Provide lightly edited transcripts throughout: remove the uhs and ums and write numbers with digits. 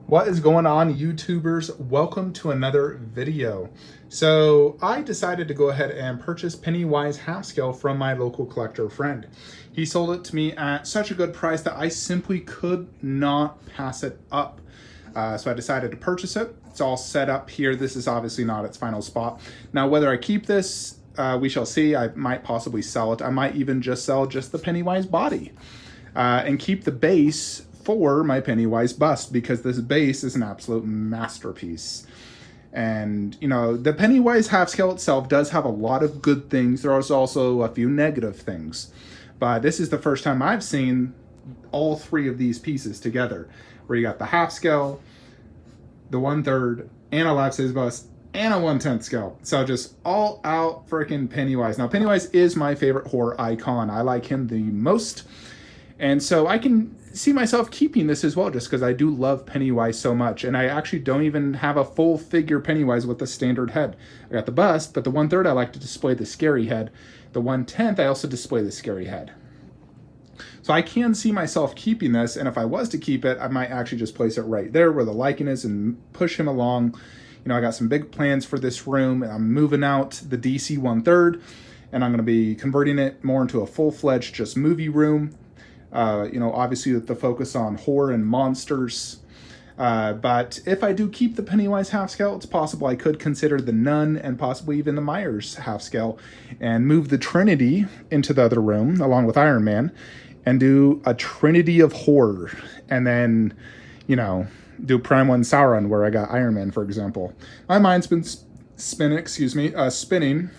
What is going on, YouTubers? Welcome to another video. So I decided to go ahead and purchase Pennywise half scale from my local collector friend. He sold it to me at such a good price that I simply could not pass it up. So I decided to purchase it. It's all set up here. This is obviously not its final spot. Now, whether I keep this, we shall see. I might possibly sell it. I might even just sell just the Pennywise body and keep the base for my Pennywise bust, because this base is an absolute masterpiece. And, you know, the Pennywise half scale itself does have a lot of good things. There are also a few negative things. But this is the first time I've seen all three of these pieces together, where you got the half scale, the 1/3, and a life-size bust, and a 1/10 scale. So just all out freaking Pennywise. Now, Pennywise is my favorite horror icon. I like him the most. And so I can see myself keeping this as well, just because I do love Pennywise so much. And I actually don't even have a full figure Pennywise with the standard head. I got the bust, but the 1/3 I like to display the scary head. The 1/10 I also display the scary head. So I can see myself keeping this, and if I was to keep it, I might actually just place it right there where the lichen is and push him along. You know, I got some big plans for this room, and I'm moving out the DC 1/3, and I'm going to be converting it more into a full-fledged just movie room. You know, obviously with the focus on horror and monsters. But if I do keep the Pennywise half scale, it's possible I could consider the Nun and possibly even the Myers half scale and move the Trinity into the other room along with Iron Man and do a Trinity of horror. And then, you know, do Prime 1 Sauron where I got Iron Man, for example. My mind's been spinning,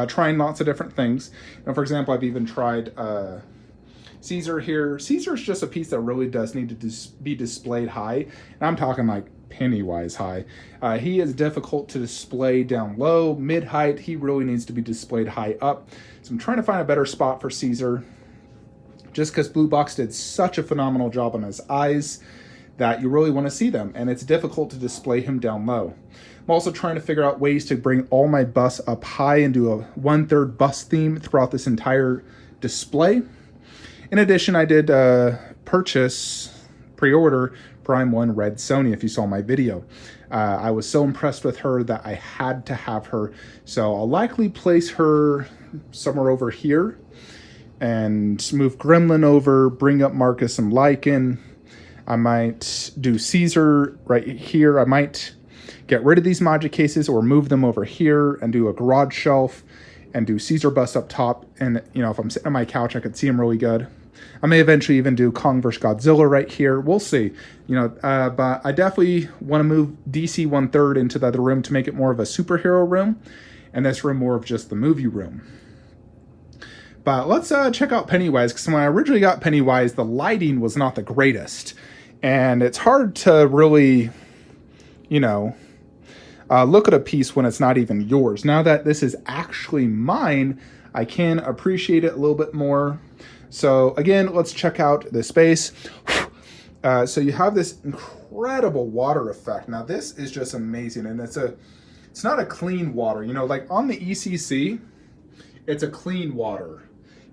trying lots of different things. You know, for example, I've even tried Caesar here. Caesar's just a piece that really does need to be displayed high. And I'm talking like Pennywise high. He is difficult to display down low, mid-height. He really needs to be displayed high up. So I'm trying to find a better spot for Caesar, just because Blue Box did such a phenomenal job on his eyes that you really want to see them. And it's difficult to display him down low. I'm also trying to figure out ways to bring all my busts up high and do a 1/3 bust theme throughout this entire display. In addition, I did pre-order Prime 1 Red Sony, if you saw my video. I was so impressed with her that I had to have her. So I'll likely place her somewhere over here and move Gremlin over, bring up Marcus and Lycan. I might do Caesar right here. I might get rid of these Magic cases or move them over here and do a garage shelf and do Caesar bust up top. And, you know, if I'm sitting on my couch, I could see him really good. I may eventually even do Kong vs. Godzilla right here. We'll see. You know, but I definitely want to move DC 1/3 into the other room to make it more of a superhero room, and this room more of just the movie room. But let's check out Pennywise, because when I originally got Pennywise, the lighting was not the greatest. And it's hard to really, you know, look at a piece when it's not even yours. Now that this is actually mine, I can appreciate it a little bit more. So again, let's check out the space. So you have this incredible water effect. Now this is just amazing, and it's not a clean water. You know, like on the ECC, it's a clean water.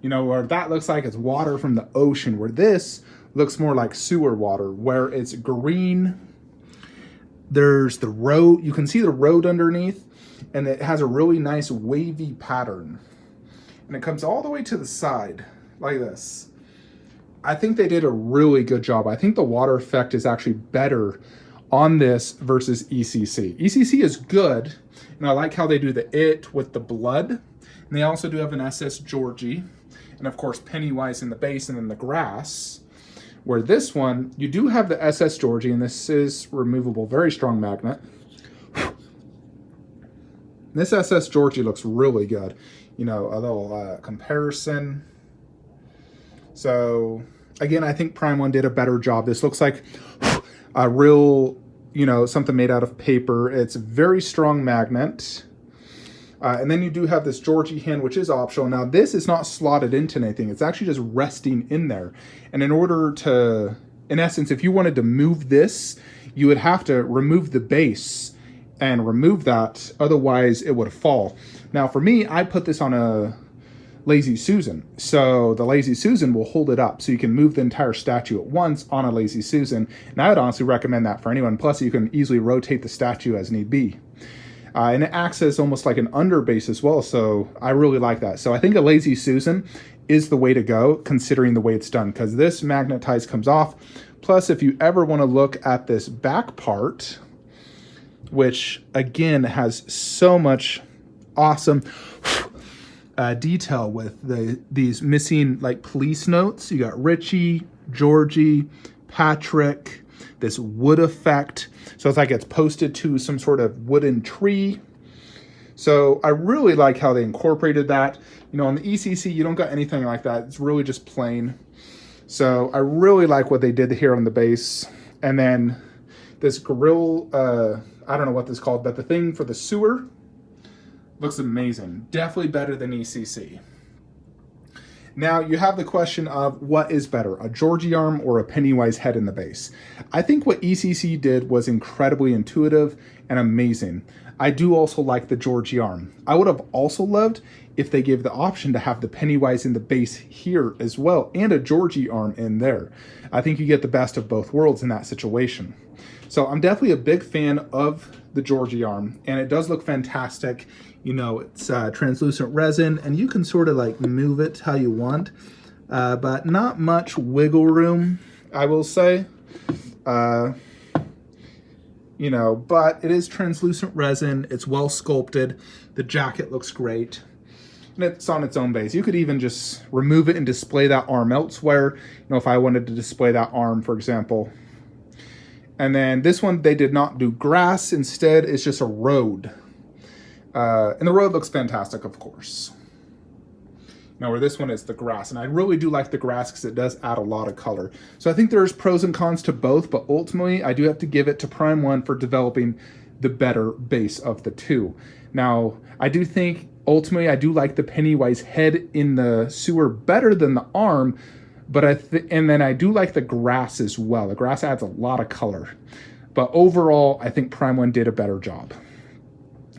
You know, where that looks like it's water from the ocean, where this looks more like sewer water, where it's green. There's the road. You can see the road underneath, and it has a really nice wavy pattern. And it comes all the way to the side like this. I think they did a really good job. I think the water effect is actually better on this versus ECC. ECC is good, and I like how they do the it with the blood. And they also do have an SS Georgie, and of course Pennywise in the base and then the grass. Where this one, you do have the SS Georgie, and this is removable, very strong magnet. This SS Georgie looks really good. You know, a little comparison. So again, I think Prime 1 did a better job. This looks like a real, you know, something made out of paper. It's a very strong magnet. And then you do have this Georgie hand, which is optional. Now, this is not slotted into anything. It's actually just resting in there. And in order to, in essence, if you wanted to move this, you would have to remove the base and remove that. Otherwise, it would fall. Now, for me, I put this on a Lazy Susan. So the Lazy Susan will hold it up, so you can move the entire statue at once on a Lazy Susan. And I would honestly recommend that for anyone. Plus, you can easily rotate the statue as need be. And it acts as almost like an underbase as well, so I really like that. So I think a Lazy Susan is the way to go, considering the way it's done, because this magnetized comes off. Plus, if you ever want to look at this back part, which again has so much awesome detail with these missing like police notes. You got Richie, Georgie, Patrick, this wood effect. So it's like it's posted to some sort of wooden tree. So I really like how they incorporated that. You know, on the ECC, you don't got anything like that. It's really just plain. So I really like what they did here on the base. And then this grill, I don't know what this is called, but the thing for the sewer looks amazing. Definitely better than ECC. Now you have the question of what is better, a Georgie arm or a Pennywise head in the base. I think what ECC did was incredibly intuitive and amazing. I do also like the Georgie arm. I would have also loved if they gave the option to have the Pennywise in the base here as well and a Georgie arm in there. I think you get the best of both worlds in that situation. So I'm definitely a big fan of the Georgie arm, and it does look fantastic. You know, it's translucent resin, and you can sort of like move it how you want, but not much wiggle room, I will say. You know, but it is translucent resin. It's well sculpted. The jacket looks great, and it's on its own base. You could even just remove it and display that arm elsewhere. You know, if I wanted to display that arm, for example. And then this one, they did not do grass. Instead, it's just a road. And the road looks fantastic, of course. Now, where this one is the grass. And I really do like the grass because it does add a lot of color. So I think there's pros and cons to both, but ultimately, I do have to give it to Prime One for developing the better base of the two. Now, I do think, ultimately, I do like the Pennywise head in the sewer better than the arm, but and then I do like the grass as well. The grass adds a lot of color. But overall, I think Prime One did a better job.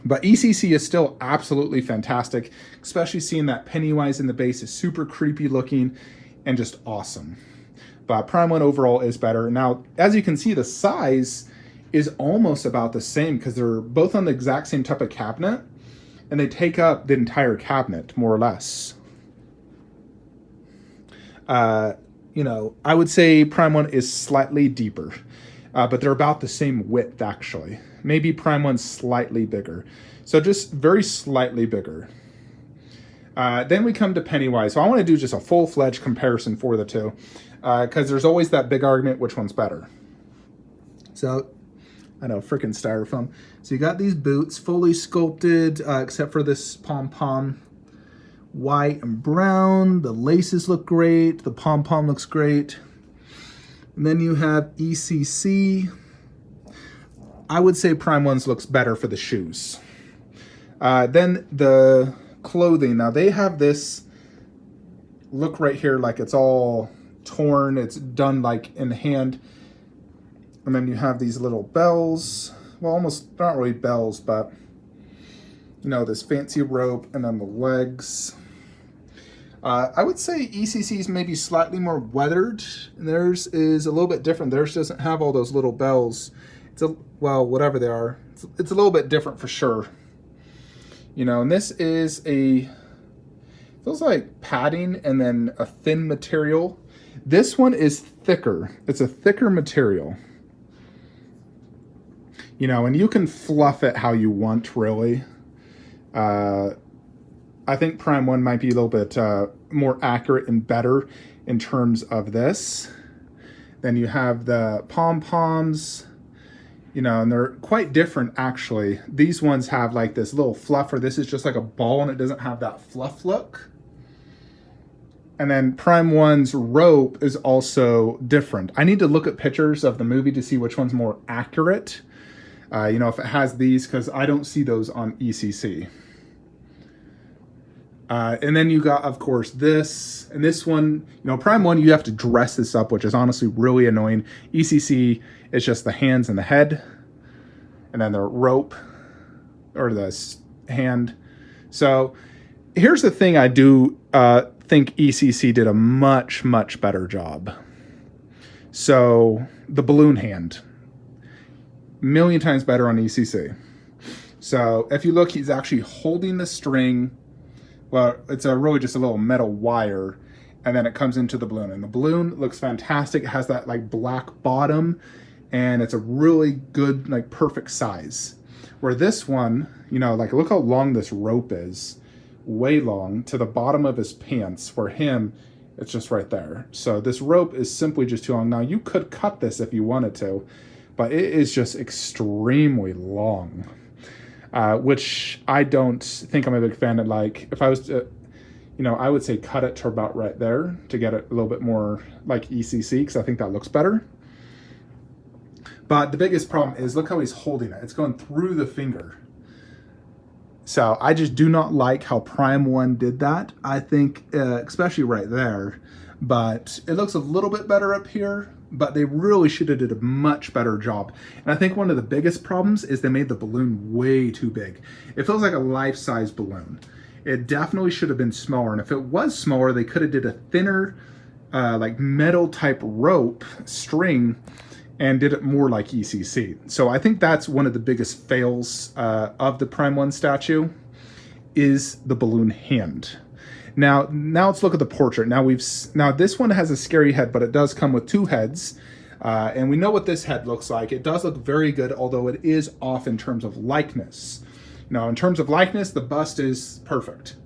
But ECC is still absolutely fantastic, especially seeing that Pennywise in the base is super creepy looking and just awesome. But Prime One overall is better. Now, as you can see, the size is almost about the same because they're both on the exact same type of cabinet, and they take up the entire cabinet, more or less. You know, I would say Prime One is slightly deeper, but they're about the same width, actually. Maybe Prime One's slightly bigger. So just very slightly bigger. Then we come to Pennywise. So I want to do just a full-fledged comparison for the two, because there's always that big argument, which one's better. So, I know, freaking styrofoam. So you got these boots, fully sculpted, except for this pom-pom. White and brown. The laces look great. The pom-pom looks great. And then you have ECC. I would say Prime One's looks better for the shoes. Then the clothing. Now they have this look right here like it's all torn. It's done like in hand. And then you have these little bells. Well, almost not really bells, but you know, this fancy rope and then the legs. I would say ECC's maybe slightly more weathered, and theirs is a little bit different. Theirs doesn't have all those little bells. Well, whatever they are, it's a little bit different for sure. You know, and this is feels like padding and then a thin material. This one is thicker. It's a thicker material. You know, and you can fluff it how you want, really. I think Prime One might be a little bit more accurate and better in terms of this. Then you have the pom-poms, you know, and they're quite different, actually. These ones have like this little fluffer. This is just like a ball, and it doesn't have that fluff look. And then Prime One's rope is also different. I need to look at pictures of the movie to see which one's more accurate. You know, if it has these, because I don't see those on ECC. And then you got, of course, this. And this one, you know, Prime One, you have to dress this up, which is honestly really annoying. ECC is just the hands and the head. And then the rope, or the hand. So here's the thing I do think ECC did a much, much better job. So the balloon hand, million times better on ECC. So if you look, he's actually holding the string. Well, it's really just a little metal wire, and then it comes into the balloon. And the balloon looks fantastic. It has that like black bottom, and it's a really good, like perfect size. Where this one, you know, like look how long this rope is. Way long to the bottom of his pants. For him, it's just right there. So this rope is simply just too long. Now you could cut this if you wanted to, but it is just extremely long, which I don't think I'm a big fan of. Like if I was to, you know, I would say cut it to about right there to get it a little bit more like ECC, because I think that looks better. But the biggest problem is look how he's holding it. It's going through the finger. So I just do not like how Prime 1 did that. I think, especially right there, but it looks a little bit better up here, but they really should have did a much better job. And I think one of the biggest problems is they made the balloon way too big. It feels like a life-size balloon. It definitely should have been smaller. And if it was smaller, they could have did a thinner, like metal type rope string and did it more like ECC. So I think that's one of the biggest fails of the Prime 1 statue is the balloon hand. Now let's look at the portrait. Now this one has a scary head, but it does come with two heads. And we know what this head looks like. It does look very good, although it is off in terms of likeness. Now, in terms of likeness, the bust is perfect.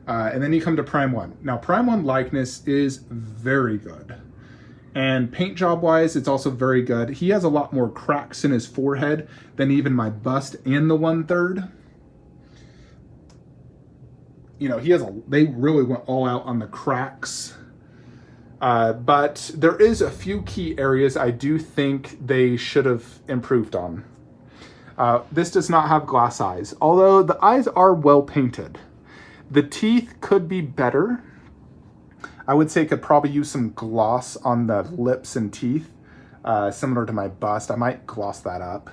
And then you come to Prime 1. Now, Prime 1 likeness is very good. And paint job wise, it's also very good. He has a lot more cracks in his forehead than even my bust and the 1/3. You know, they really went all out on the cracks. But there is a few key areas I do think they should have improved on. This does not have glass eyes, although the eyes are well painted. The teeth could be better. I would say could probably use some gloss on the lips and teeth, similar to my bust. I might gloss that up.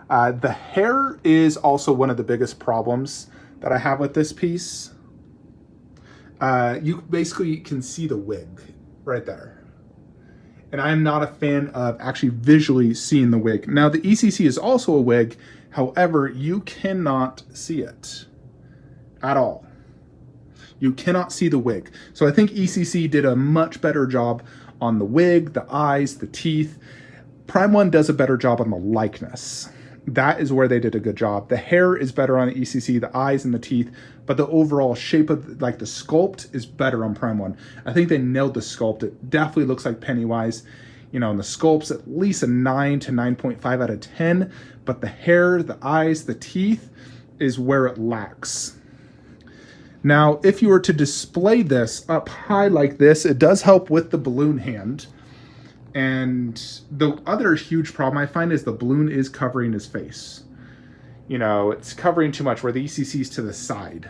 The hair is also one of the biggest problems that I have with this piece. You basically can see the wig right there. And I am not a fan of actually visually seeing the wig. Now the ECC is also a wig, however, you cannot see it at all. You cannot see the wig. So I think ECC did a much better job on the wig, the eyes, the teeth. Prime 1 does a better job on the likeness. That is where they did a good job. The hair is better on the ECC, the eyes and the teeth, but the overall shape of like the sculpt is better on Prime 1. I think they nailed the sculpt. It definitely looks like Pennywise. You know, and the sculpt's at least a 9 to 9.5 out of 10, but the hair, the eyes, the teeth is where it lacks. Now, if you were to display this up high like this, it does help with the balloon hand. And the other huge problem I find is the balloon is covering his face. You know, it's covering too much where the ECC is to the side.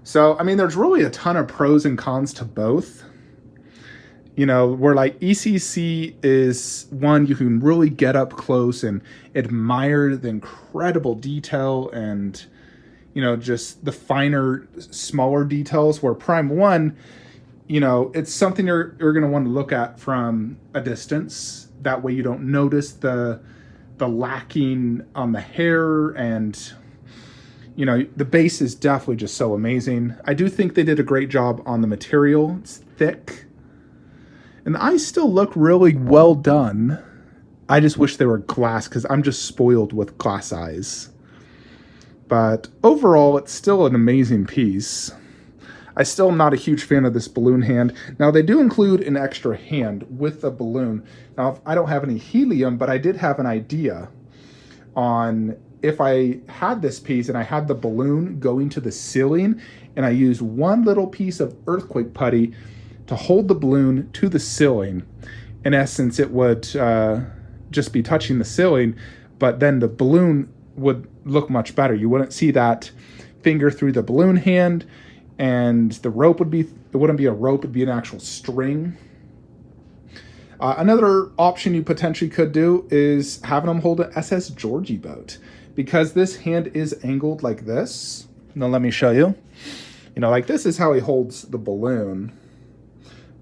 So, I mean, there's really a ton of pros and cons to both. You know, where like ECC is one you can really get up close and admire the incredible detail and, you know, just the finer, smaller details, where Prime 1, you know, it's something you're going to want to look at from a distance. That way you don't notice the lacking on the hair, and, you know, the base is definitely just so amazing. I do think they did a great job on the material. It's thick. And the eyes still look really well done. I just wish they were glass because I'm just spoiled with glass eyes. But overall, it's still an amazing piece. I still am not a huge fan of this balloon hand. Now, they do include an extra hand with the balloon. Now, I don't have any helium, but I did have an idea on if I had this piece and I had the balloon going to the ceiling and I used one little piece of earthquake putty to hold the balloon to the ceiling. In essence, it would just be touching the ceiling, but then the balloon would look much better. You wouldn't see that finger through the balloon hand, and the rope would be, it wouldn't be a rope, it'd be an actual string. Another option you potentially could do is having them hold an SS Georgie boat, because this hand is angled like this. Now let me show you. You know, like this is how he holds the balloon.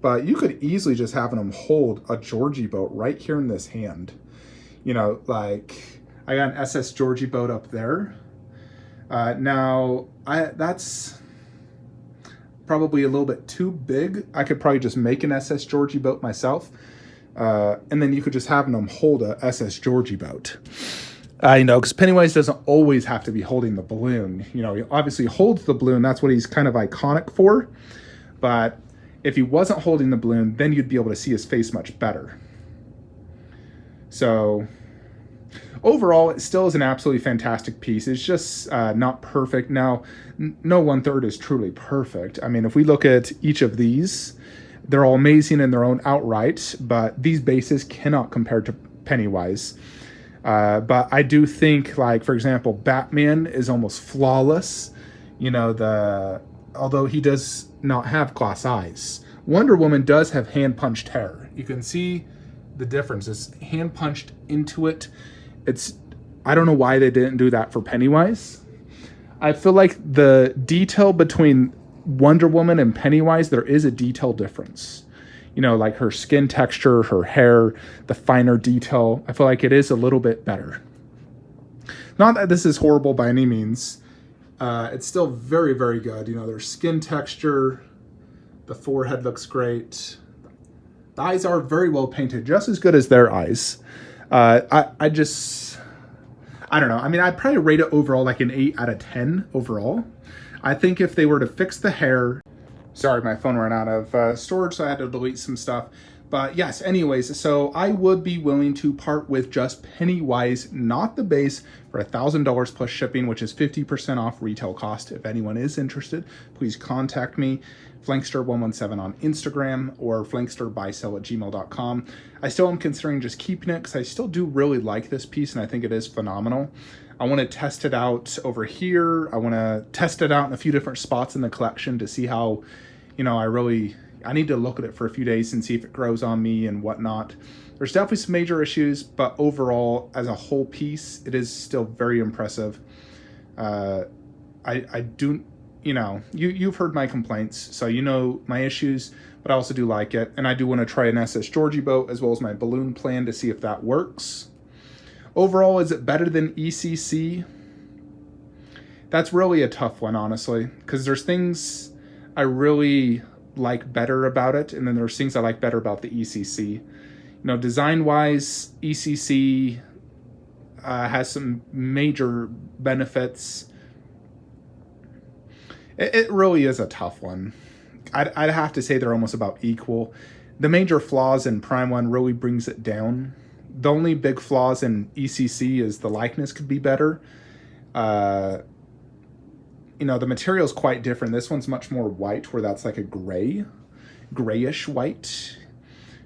But you could easily just have him hold a Georgie boat right here in this hand. You know, like I got an SS Georgie boat up there. Now, that's probably a little bit too big. I could probably just make an SS Georgie boat myself. And then you could just have them hold a SS Georgie boat. You know, because Pennywise doesn't always have to be holding the balloon. You know, he obviously holds the balloon. That's what he's kind of iconic for. But if he wasn't holding the balloon, then you'd be able to see his face much better. So overall, it still is an absolutely fantastic piece. It's just not perfect. Now, no 1/3 is truly perfect. I mean, if we look at each of these, they're all amazing in their own outright, but these bases cannot compare to Pennywise. But I do think, like, for example, Batman is almost flawless. You know, although he does not have glass eyes. Wonder Woman does have hand-punched hair. You can see the difference. It's hand-punched into it. I don't know why they didn't do that for Pennywise. I feel like the detail between Wonder Woman and Pennywise, there is a detail difference. You know, like her skin texture, her hair, the finer detail. I feel like it is a little bit better. Not that this is horrible by any means. It's still very, very good. You know, their skin texture, the forehead looks great. The eyes are very well painted, just as good as their eyes. I don't know. I mean, I'd probably rate it overall like an 8 out of 10 overall. I think if they were to fix the hair... Sorry, my phone ran out of storage, so I had to delete some stuff. But yes, anyways, so I would be willing to part with just Pennywise, not the base, for $1,000 plus shipping, which is 50% off retail cost. If anyone is interested, please contact me, Flankster117 on Instagram or flanksterbysell@gmail.com. I still am considering just keeping it because I still do really like this piece and I think it is phenomenal. I want to test it out over here. I want to test it out in a few different spots in the collection to see how, you know, I need to look at it for a few days and see if it grows on me and whatnot. There's definitely some major issues, but overall, as a whole piece, it is still very impressive. I do, you know, you've heard my complaints, so you know my issues, but I also do like it. And I do want to try an SS Georgie boat as well as my balloon plan to see if that works. Overall, is it better than ECC? That's really a tough one, honestly, because there's things I really like better about it, and then there's things I like better about the ECC. You know, design-wise, ECC has some major benefits. It really is a tough one. I'd have to say they're almost about equal. The major flaws in Prime 1 really brings it down. The only big flaws in ECC is the likeness could be better. You know, the material is quite different. This one's much more white, where that's like a grayish white.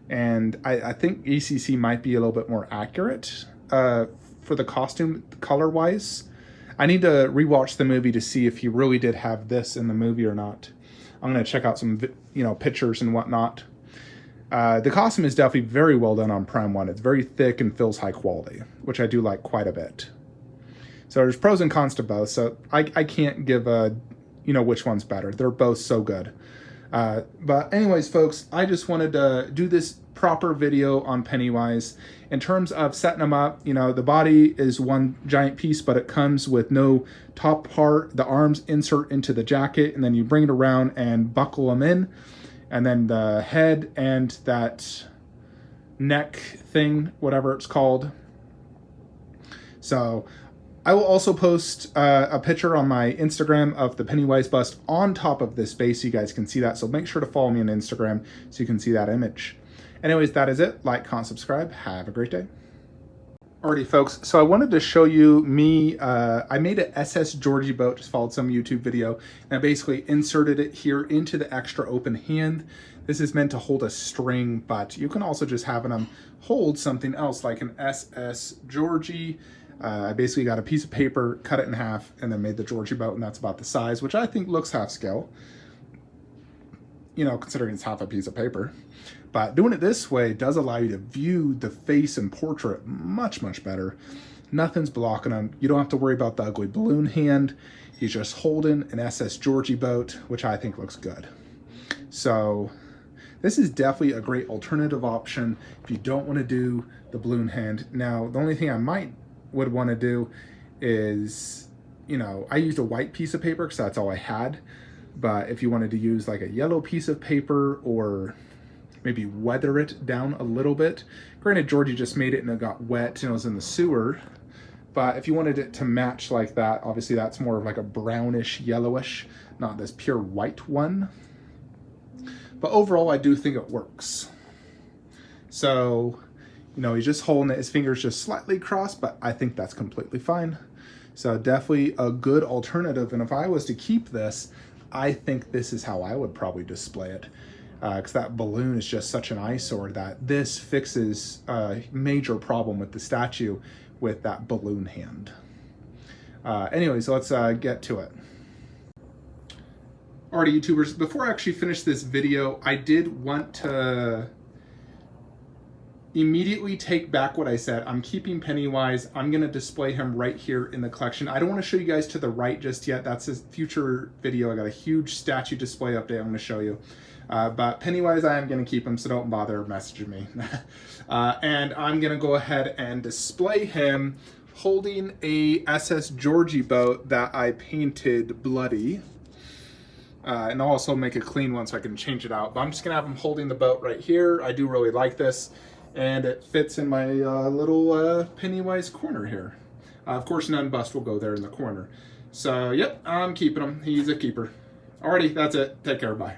And I think ECC might be a little bit more accurate for the costume color-wise. I need to rewatch the movie to see if he really did have this in the movie or not. I'm going to check out some, you know, pictures and whatnot. The costume is definitely very well done on Prime 1. It's very thick and feels high quality, which I do like quite a bit. So there's pros and cons to both. So I can't give you know, which one's better. They're both so good. But anyways, folks, I just wanted to do this proper video on Pennywise. In terms of setting them up, you know, the body is one giant piece, but it comes with no top part. The arms insert into the jacket, and then you bring it around and buckle them in. And then the head and that neck thing, whatever it's called. So I will also post a picture on my Instagram of the Pennywise bust on top of this base so you guys can see that. So make sure to follow me on Instagram so you can see that image. Anyways, that is it. Like, comment, subscribe. Have a great day. Alrighty, folks. So I wanted to show you I made an SS Georgie boat, just followed some YouTube video, and I basically inserted it here into the extra open hand. This is meant to hold a string, but you can also just have them hold something else like an SS Georgie. I basically got a piece of paper, cut it in half, and then made the Georgie boat, and that's about the size, which I think looks half scale. You know, considering it's half a piece of paper. But doing it this way does allow you to view the face and portrait much, much better. Nothing's blocking them. You don't have to worry about the ugly balloon hand. He's just holding an SS Georgie boat, which I think looks good. So this is definitely a great alternative option if you don't want to do the balloon hand. Now, the only thing I would want to do is, you know, I used a white piece of paper because that's all I had. But if you wanted to use like a yellow piece of paper or maybe weather it down a little bit. Granted, Georgie just made it and it got wet and it was in the sewer. But if you wanted it to match like that, obviously that's more of like a brownish, yellowish, not this pure white one. But overall, I do think it works. So, you know, he's just holding it, his fingers just slightly crossed, but I think that's completely fine. So definitely a good alternative. And if I was to keep this, I think this is how I would probably display it. Because that balloon is just such an eyesore that this fixes a major problem with the statue with that balloon hand. Anyways, let's get to it. Alrighty, YouTubers, before I actually finish this video, I did want to immediately take back what I said. I'm keeping Pennywise. I'm going to display him right here in the collection. I don't want to show you guys to the right just yet. That's a future video. I got a huge statue display update I'm going to show you. But Pennywise, I am going to keep him, so don't bother messaging me. And I'm going to go ahead and display him holding a SS Georgie boat that I painted bloody. And I'll also make a clean one so I can change it out. But I'm just going to have him holding the boat right here. I do really like this. And it fits in my little Pennywise corner here. Of course, none bust will go there in the corner. So, yep, I'm keeping him. He's a keeper. Alrighty, that's it. Take care. Bye.